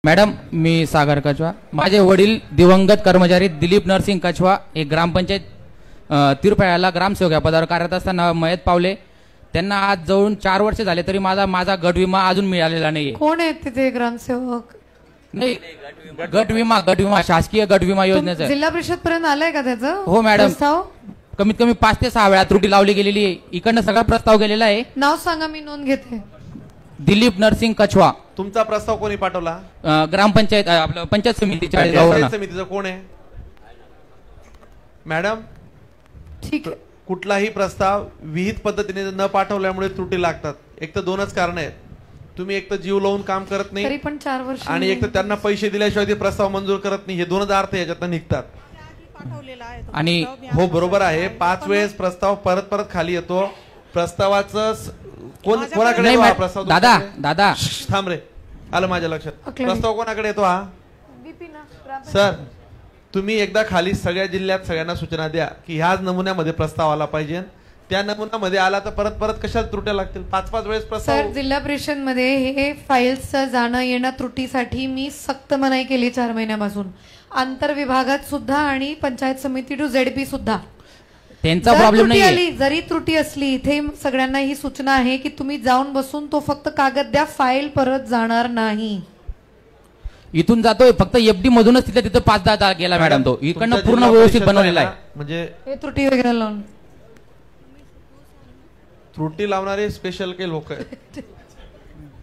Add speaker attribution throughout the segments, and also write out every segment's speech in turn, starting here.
Speaker 1: Madam, मी सागर कछवा. माझे वडील दिवंगत कर्मचारी दिलीप नरसिंग कछवा एक ग्रामपंचायत तिरपाळ्याला ग्रामसेवक या पदावर कार्यरत असताना मयत पावले. त्यांना आज जवळून 4 वर्ष झाले तरी माझा गट विमा अजून मिळालेला नाहीये.
Speaker 2: कोण आहेत तिथे ग्रामसेवक?
Speaker 1: नाही, गट विमा शासकीय गट विमा योजनेचा
Speaker 2: जिल्हा परिषद पर्यंत आलाय का त्याचं?
Speaker 1: हो मॅडम,
Speaker 2: प्रस्ताव
Speaker 1: कमीत कमी 5 ते 6 वेळा त्रुटी लावली गेलेली आहे. इकडनं सगळा प्रस्ताव गेलेला आहे.
Speaker 2: नाव सांगा, मी नोंद घेते.
Speaker 1: दिलीप नरसिंग कछवा.
Speaker 3: तुमचा प्रस्ताव कोणी पाठवला?
Speaker 1: ग्रामपंचायत आपलं पंचायत समितीच्या
Speaker 3: पंचायत समितीचं कोण आहे मॅडम?
Speaker 2: ठीक आहे.
Speaker 3: कुठलाही प्रस्ताव विहित पद्धतीने न पाठवल्यामुळे त्रुटी लागतात. एक तर 2च कारण आहेत. तुम्ही एक तर जीव लावून काम करत
Speaker 2: तरी
Speaker 3: नाही
Speaker 2: पण 4 वर्ष
Speaker 3: आणि एक तर त्यांना पैसे दिल्याशिवाय ते प्रस्ताव मंजूर करत नाही. हे 2 अर्थ याच्यातून निघतात.
Speaker 1: आणि
Speaker 3: हो बरोबर आहे, 5 वेळेस प्रस्ताव परत परत खाली येतो. प्रस्तावाचं कोणाकडे
Speaker 1: नाही
Speaker 3: येतो हा प्रस्ताव?
Speaker 1: दादा
Speaker 3: थांब रे, आलं माझ्या लक्षात. प्रस्ताव कोणाकडे येतो हा? सर, तुम्ही एकदा खाली सगळ्या जिल्ह्यात सगळ्यांना सूचना द्या की ह्याच नमुन्यामध्ये प्रस्ताव आला पाहिजे. त्या नमुन्यामध्ये आला तर परत परत कशाला त्रुट्या लागतील? 5-5 वेळेस प्रस्ताव.
Speaker 2: सर, जिल्हा परिषद मध्ये हे फाईल्सचं जाणं येणं त्रुटीसाठी मी सक्त मनाई केली 4 महिन्यापासून. आंतर विभागात सुद्धा आणि पंचायत समिती टू झेडपी सुद्धा
Speaker 1: त्यांचा प्रॉब्लेम नाही.
Speaker 2: जरी त्रुटी असली, इथे सगळ्यांना ही सूचना आहे की तुम्ही जाऊन बसून तो फक्त कागद द्या, फाईल परत जाणार नाही.
Speaker 1: इथून जातोय फक्त एफडी मधूनच तिथे 5-10 गेला मॅडम. तो इकडनं पूर्ण व्यवस्थित बनवलेला आहे.
Speaker 3: म्हणजे
Speaker 2: हे त्रुटी वगैरे लावून
Speaker 3: त्रुटी लावणारे स्पेशल काही लोक आहेत.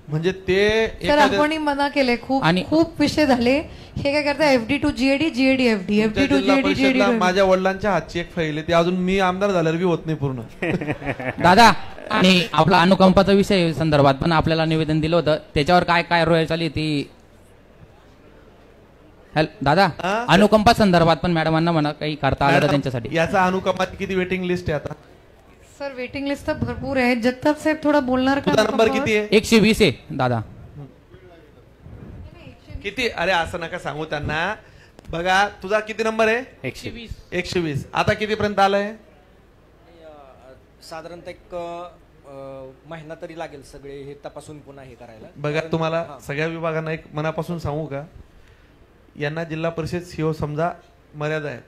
Speaker 3: म्हणजे ते
Speaker 2: सर, आपण मना केले खूप विषय झाले. हे काय करता? FD to GAD, GAD FD, FD to GAD, GAD.
Speaker 3: माझ्या वडिलांच्या हातची एक फाईल आहे, ती अजून मी आमदार झाल्यावर बी होत नाही पूर्ण.
Speaker 1: दादा, आणि आपला अनुकंपाचा विषय संदर्भात पण आपल्याला निवेदन दिलं होतं. त्याच्यावर काय रोय चालली ती? दादा, अनुकंपा संदर्भात पण मॅडमांना म्हणा काही करता आलं तर त्यांच्यासाठी.
Speaker 3: याचा अनुकंपात किती वेटिंग लिस्ट आहे आता?
Speaker 2: सर, वेटिंग लिस्ट तर भरपूर आहे. जगताप साहेब थोडा बोलणार का?
Speaker 3: तुझा नंबर किती आहे?
Speaker 1: 120 आहे दादा.
Speaker 3: किती? अरे असं नका सांगू त्यांना. बघा, तुझा किती नंबर आहे?
Speaker 1: 120.
Speaker 3: 120. आता कितीपर्यंत आलाय?
Speaker 4: साधारणतः एक महिना तरी लागेल सगळे हे तपासून पुन्हा हे करायला.
Speaker 3: बघा, तुम्हाला सगळ्या विभागांना एक मनापासून सांगू का, यांना जिल्हा परिषद सीओ समजा मर्यादा आहे.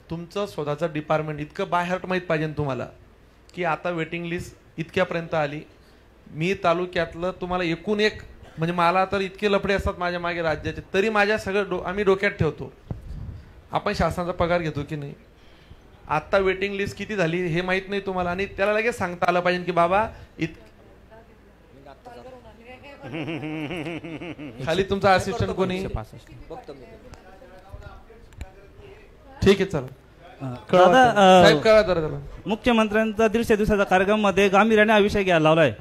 Speaker 3: तुमचं स्वतःचं डिपार्टमेंट इतकं बाय हार्ट माहीत पाहिजे तुम्हाला की आता वेटिंग लिस्ट इतक्यापर्यंत आली. मी तालुक्यातलं तुम्हाला एकूण एक, म्हणजे मला तर इतके लफडे असतात माझ्या मागे राज्याचे, तरी माझ्या सगळं आम्ही डोक्यात ठेवतो. आपण शासनाचा पगार घेतो की नाही? आता वेटिंग लिस्ट किती झाली हे माहित नाही तुम्हाला, आणि त्याला लगेच सांगता आलं पाहिजे की बाबा खाली तुमचा असिस्टंट कोणी? ठीक आहे, चला. साहेब कळवा जरा.
Speaker 5: मुख्यमंत्र्यांचा 150 दिवसाचा कार्यक्रम मध्ये गांभीर्याने हा विषय घ्यायला लावलाय.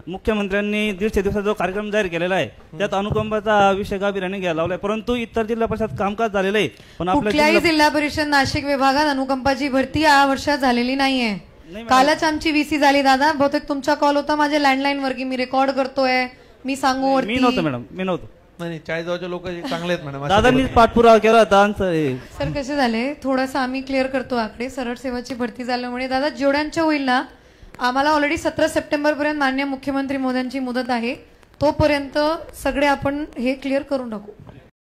Speaker 5: मुख्यमंत्र्यांनी 150 दिवसाचा कार्यक्रम जाहीर केलेला आहे. त्यात अनुकंपाचा विषय गांभीर्याने घ्यायला लावलाय. परंतु इतर जिल्हा परिषद कामकाज झालेलं आहे, पण
Speaker 2: कुठल्याही जिल्हा परिषद नाशिक विभागात अनुकंपाची भरती या वर्षात झालेली नाहीये. कालच आमची VC झाली दादा. बहुतेक तुमचा कॉल होता माझ्या लँडलाईन वर की मी रेकॉर्ड करतोय, मी सांगू वरती.
Speaker 5: मी नव्हतं मॅडम, मी नव्हतं.
Speaker 3: नाही, 40 जवळचे लोक चांगले आहेत मॅडम.
Speaker 5: दादांनीच पाठपुरावा केला होता.
Speaker 2: सर, कसे झाले थोडंसं आम्ही क्लिअर करतो आकडे. सरळ सेवाची भरती झाल्यामुळे दादा जेवढ्यांच्या होईल ना, आम्हाला ऑलरेडी 17 सप्टेंबर पर्यंत माननीय मुख्यमंत्री मोदयांची मुदत आहे. तोपर्यंत सगळे आपण हे क्लिअर करून टाकू.